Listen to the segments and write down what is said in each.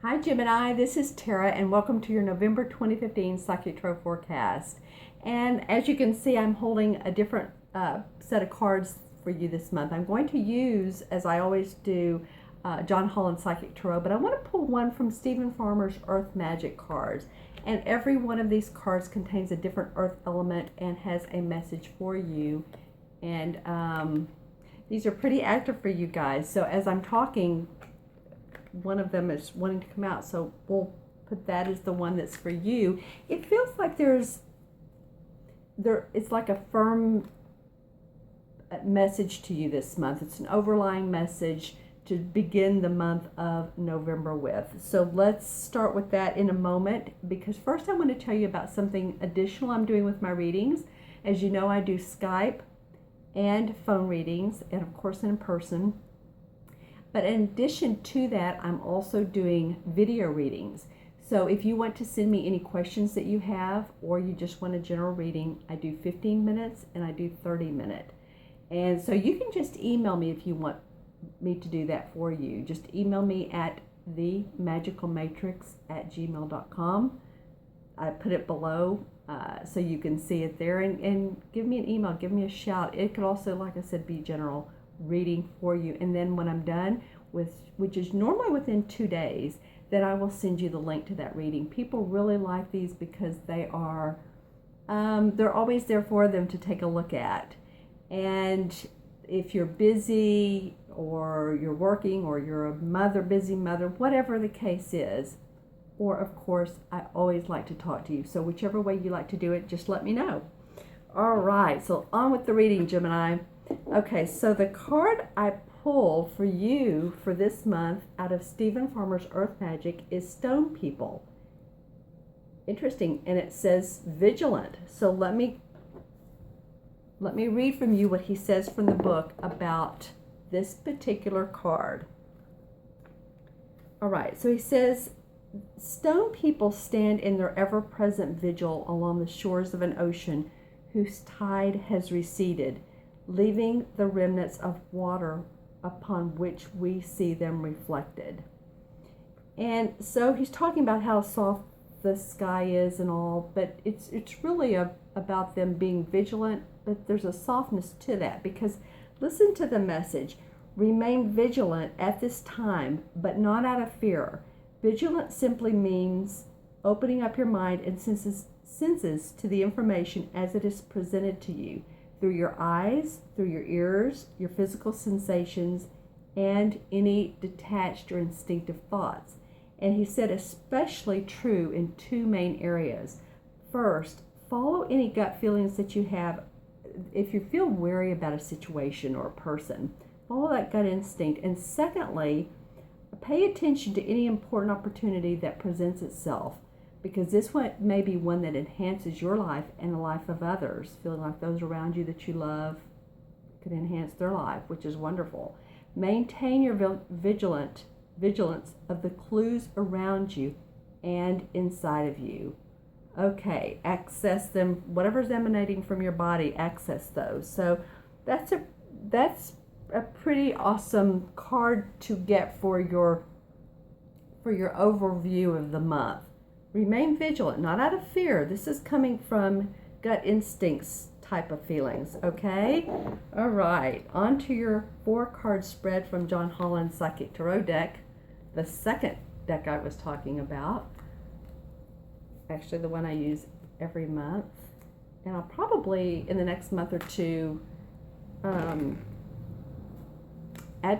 Hi Gemini, this is Tara and welcome to your November 2015 Psychic Tarot forecast. And as you can see, I'm holding a different set of cards for you this month. I'm going to use, as I always do, John Holland Psychic Tarot, but I want to pull one from Stephen Farmer's Earth Magic cards. And every one of these cards contains a different earth element and has a message for you. And these are pretty active for you guys. So as I'm talking, one of them is wanting to come out, so we'll put that as the one that's for you. It feels like it's like a firm message to you this month. It's an overlying message to begin the month of November with. So let's start with that in a moment, because first I want to tell you about something additional I'm doing with my readings. As you know, I do Skype and phone readings, and of course in person. But in addition to that, I'm also doing video readings. So if you want to send me any questions that you have, or you just want a general reading, I do 15 minutes and I do 30 minutes. And so you can just email me if you want me to do that for you. Just email me at themagicalmatrix@gmail.com. I put it below so you can see it there, and give me an email, give me a shout. It could also, like I said, be general reading for you. And then when I'm done with, which is normally within 2 days, then I will send you the link to that reading. People really like these because they're always there for them to take a look at. And if you're busy, or you're working, or you're a busy mother, whatever the case is, or of course, I always like to talk to you. So whichever way you like to do it, just let me know. All right, so on with the reading, Gemini. Okay, so the card I pulled for you for this month out of Stephen Farmer's Earth Magic is Stone People. Interesting, and it says vigilant. So let me read from you what he says from the book about this particular card. All right, so he says, stone people stand in their ever-present vigil along the shores of an ocean whose tide has receded, leaving the remnants of water upon which we see them reflected. And so he's talking about how soft the sky is and all, but it's really about them being vigilant, but there's a softness to that, because listen to the message. Remain vigilant at this time, but not out of fear. Vigilant simply means opening up your mind and senses to the information as it is presented to you, through your eyes, through your ears, your physical sensations, and any detached or instinctive thoughts. And he said especially true in two main areas. First, follow any gut feelings that you have. If you feel wary about a situation or a person, follow that gut instinct. And secondly, pay attention to any important opportunity that presents itself, because this one may be one that enhances your life and the life of others. Feeling like those around you that you love could enhance their life, which is wonderful. Maintain your vigilance of the clues around you and inside of you. Okay, access them. Whatever's emanating from your body, access those. So that's a pretty awesome card to get for your overview of the month. Remain vigilant, not out of fear. This is coming from gut instincts type of feelings, okay? All right, on to your 4-card spread from John Holland's Psychic Tarot deck, the second deck I was talking about. Actually, the one I use every month. And I'll probably, in the next month or two, add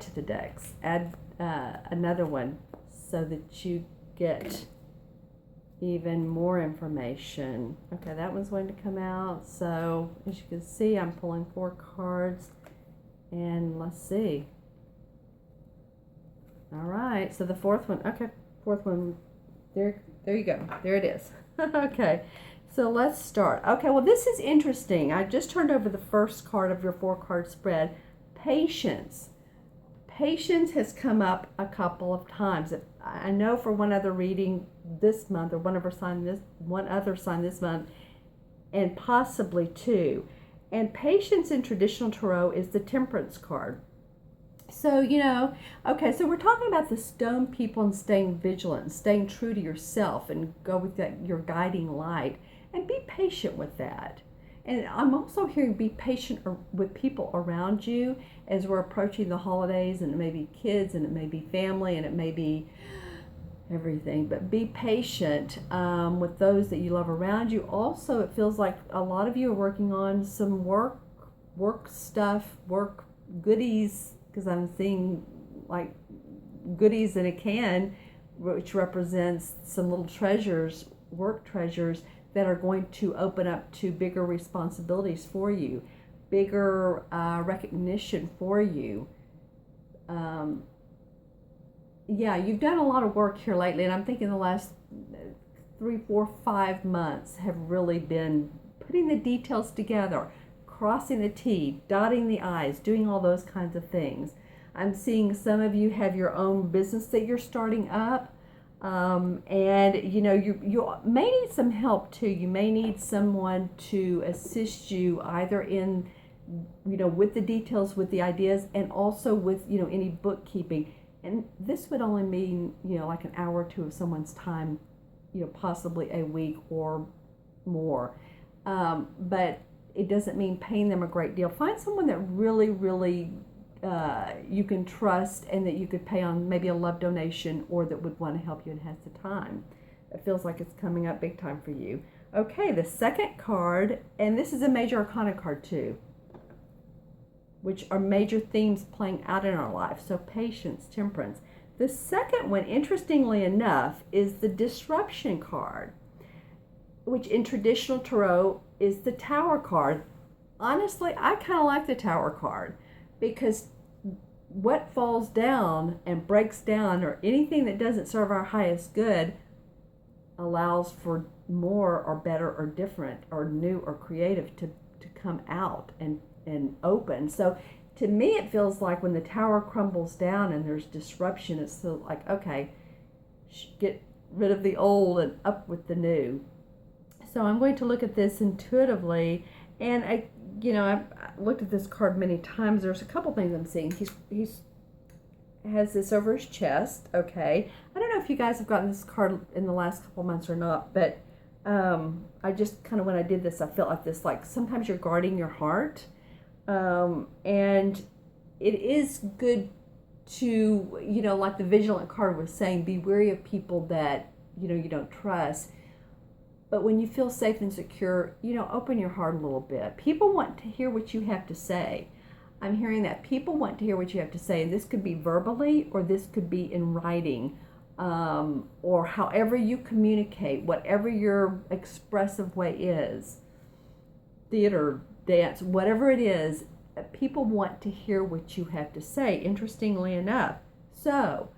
to the decks, add another one so that you get even more information. Okay, that one's going to come out. So as you can see, I'm pulling 4 cards, and let's see. All right, so the fourth one, there you go, there it is. Okay, so let's start. Okay, well, this is interesting. I just turned over the first card of your 4-card spread. Patience. Patience has come up a couple of times. I know for one other reading this month, or one other sign this month, and possibly 2. And patience in traditional tarot is the Temperance card. So, okay, so we're talking about the stone people and staying vigilant, staying true to yourself and go with that, your guiding light, and be patient with that. And I'm also hearing be patient with people around you as we're approaching the holidays, and it may be kids, and it may be family, and it may be everything. But be patient with those that you love around you. Also, it feels like a lot of you are working on some work stuff, work goodies, because I'm seeing like goodies in a can, which represents some little treasures, work treasures that are going to open up to bigger responsibilities for you, bigger recognition for you. Yeah, you've done a lot of work here lately, and I'm thinking the last 3, 4, 5 months have really been putting the details together, crossing the T, dotting the I's, doing all those kinds of things. I'm seeing some of you have your own business that you're starting up, and you may need some help too. You may need someone to assist you either in with the details, with the ideas, and also with any bookkeeping. And this would only mean like an hour or two of someone's time, possibly a week or more, but it doesn't mean paying them a great deal. Find someone that really, really you can trust, and that you could pay on maybe a love donation, or that would want to help you and has the time. It feels like it's coming up big time for you. Okay, the second card, and this is a major arcana card too, which are major themes playing out in our life. So patience, temperance. The second one, interestingly enough, is the disruption card, which in traditional tarot is the Tower card. Honestly, I kind of like the Tower card, because what falls down and breaks down, or anything that doesn't serve our highest good, allows for more or better or different or new or creative to come out and open. So to me, it feels like when the tower crumbles down and there's disruption, it's still like, okay, get rid of the old and up with the new. So I'm going to look at this intuitively, and I've looked at this card many times. There's a couple things I'm seeing. He's has this over his chest. Okay, I don't know if you guys have gotten this card in the last couple months or not, but I just kind of, when I did this, I felt like this, like sometimes you're guarding your heart, and it is good to, like the vigilant card was saying, be wary of people that you don't trust. But when you feel safe and secure, open your heart a little bit. People want to hear what you have to say. I'm hearing that people want to hear what you have to say, and this could be verbally, or this could be in writing, or however you communicate, whatever your expressive way is, theater, dance, whatever it is, people want to hear what you have to say, interestingly enough. So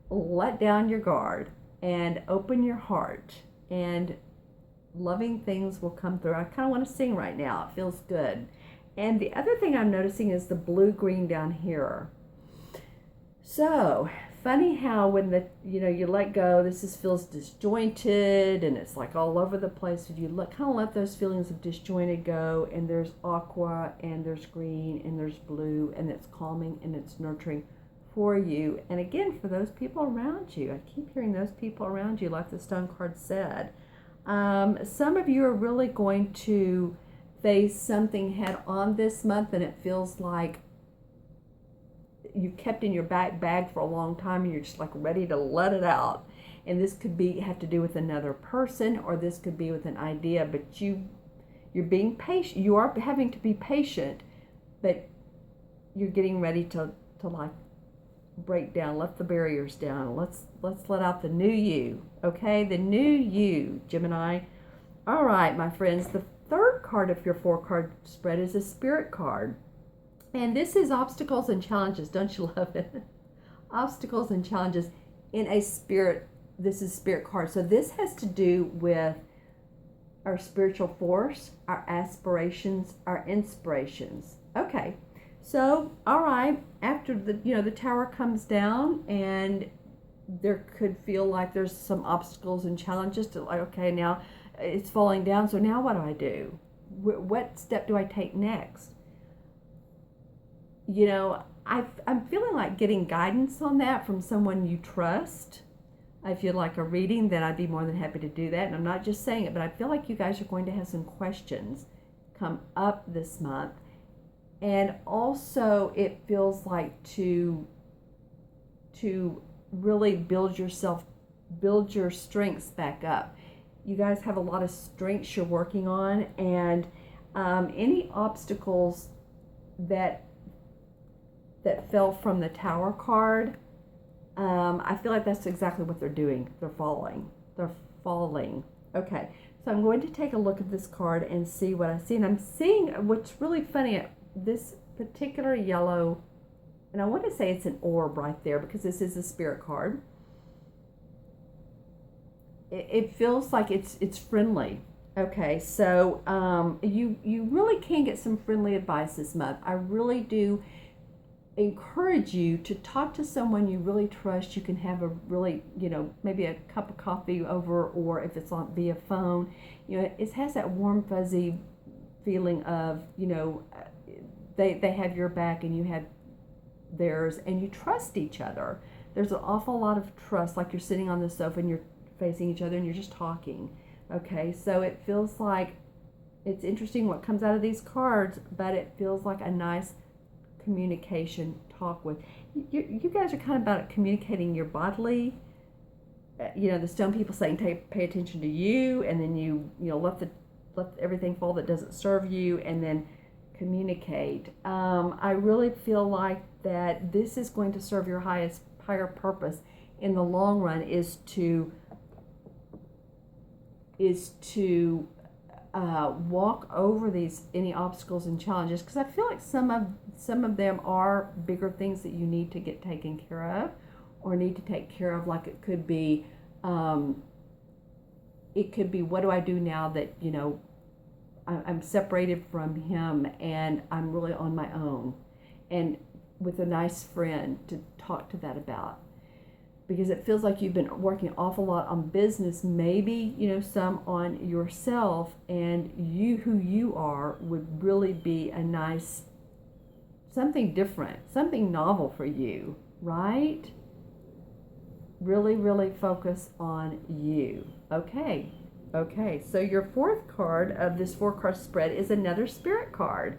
let down your guard and open your heart, and loving things will come through. I kind of want to sing right now. It feels good. And the other thing I'm noticing is the blue-green down here. So funny how when you let go, this feels disjointed, and it's like all over the place. If you kind of let those feelings of disjointed go, and there's aqua, and there's green, and there's blue, and it's calming and it's nurturing for you. And again, for those people around you, I keep hearing those people around you, like the stone card said. Some of you are really going to face something head on this month, and it feels like you've kept in your back bag for a long time, and you're just like ready to let it out. And this could have to do with another person, or this could be with an idea, but you're being patient. You are having to be patient, but you're getting ready to like break down, let the barriers down. Let's let out the new you. Okay, the new you, Gemini. All right, my friends, the third card of your 4-card spread is a spirit card. And this is obstacles and challenges. Don't you love it? Obstacles and challenges in a spirit. This is spirit card. So this has to do with our spiritual force, our aspirations, our inspirations. Okay. So, all right, after the tower comes down, and there could feel like there's some obstacles and challenges to, like, okay, now it's falling down. So now what do I do? What step do I take next? I'm feeling like getting guidance on that from someone you trust. If you'd like a reading, then I'd be more than happy to do that. And I'm not just saying it, but I feel like you guys are going to have some questions come up this month. And also it feels like to really build your strengths back up. You guys have a lot of strengths you're working on, and any obstacles that fell from the Tower card, I feel like that's exactly what they're doing. They're falling. Okay, so I'm going to take a look at this card and see what I see. And I'm seeing what's really funny, this particular yellow, and I want to say it's an orb right there because this is a spirit card. It feels like it's friendly. Okay, so you really can get some friendly advice this month. I really do encourage you to talk to someone you really trust. You can have a really, maybe a cup of coffee over, or if it's on via phone, it has that warm fuzzy feeling of, they have your back and you have theirs, and you trust each other. There's an awful lot of trust, like you're sitting on the sofa and you're facing each other and you're just talking. Okay, so it feels like it's interesting what comes out of these cards, but it feels like a nice communication talk with. You guys are kind of about communicating your bodily. The stone people saying pay attention to you, and then you let everything fall that doesn't serve you, and then communicate. I really feel like that this is going to serve your higher purpose in the long run, is to walk over any obstacles and challenges, because I feel like some of them are bigger things that you need to get taken care of, or need to take care of. Like it could be what do I do now that I'm separated from him and I'm really on my own, and with a nice friend to talk to that about. Because it feels like you've been working an awful lot on business, maybe, some on yourself, and who you are would really be a nice, something different, something novel for you, right? Really, really focus on you. Okay, so your fourth card of this 4-card spread is another spirit card.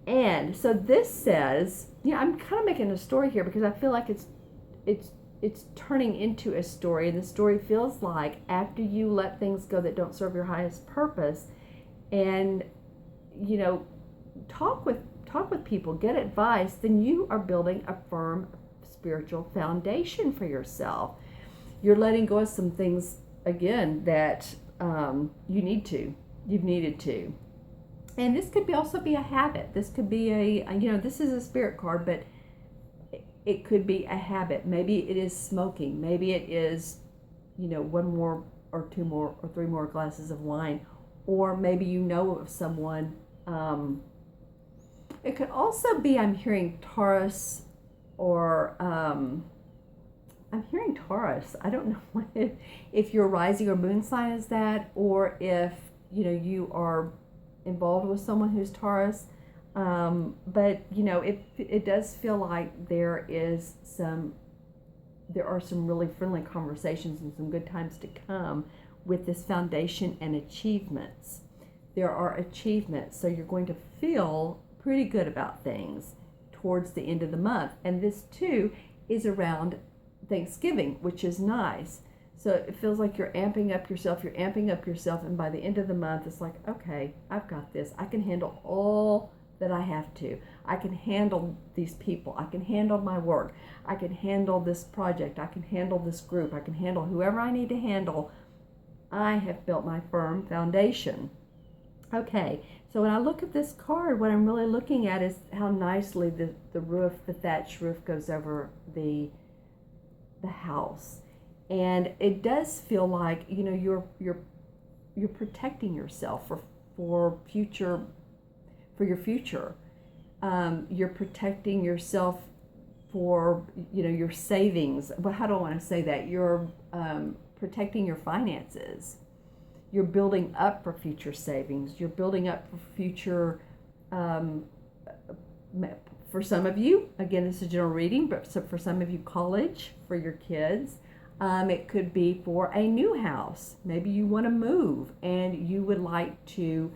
And so this says, I'm kind of making a story here because I feel like it's turning into a story, and the story feels like after you let things go that don't serve your highest purpose, and talk with people, get advice, then you are building a firm spiritual foundation for yourself. You're letting go of some things again that you've needed to. And this could also be a habit. This could be this is a spirit card, but it could be a habit. Maybe it is smoking. Maybe it is, one more or two more or three more glasses of wine. Or maybe of someone. It could also be, I'm hearing Taurus, or I'm hearing Taurus. I don't know if your rising or moon sign is that, or if, you are involved with someone who's Taurus. But it does feel like there are some really friendly conversations and some good times to come with this foundation and achievements. There are achievements, so you're going to feel pretty good about things towards the end of the month. And this too is around Thanksgiving, which is nice. So it feels like you're amping up yourself, and by the end of the month, it's like, okay, I've got this. I can handle all that I have to. I can handle these people. I can handle my work. I can handle this project. I can handle this group. I can handle whoever I need to handle. I have built my firm foundation. Okay, so when I look at this card, what I'm really looking at is how nicely the roof, the thatched roof, goes over the house. And it does feel like, you're protecting yourself for your future. You're protecting yourself for, your savings. But how do I want to say that? You're protecting your finances. You're building up for future savings. You're building up for future For some of you, again, this is general reading, but for some of you, college for your kids. It could be for a new house. Maybe you want to move and you would like to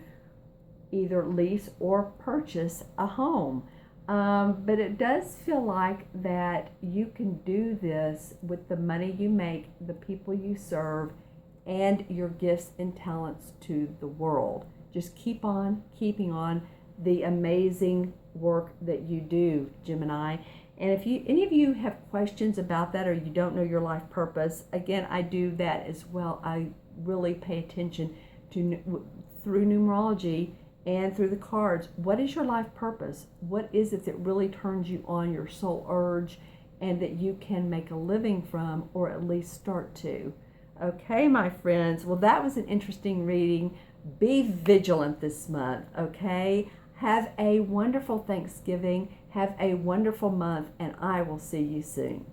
either lease or purchase a home. But it does feel like that you can do this with the money you make, the people you serve, and your gifts and talents to the world. Just keep on keeping on the amazing work that you do, Gemini. And if any of you have questions about that, or you don't know your life purpose, again, I do that as well. I really pay attention to, through numerology and through the cards, what is your life purpose? What is it that really turns you on, your soul urge, and that you can make a living from, or at least start to? Okay, my friends. Well, that was an interesting reading. Be vigilant this month, okay? Have a wonderful Thanksgiving. Have a wonderful month, and I will see you soon.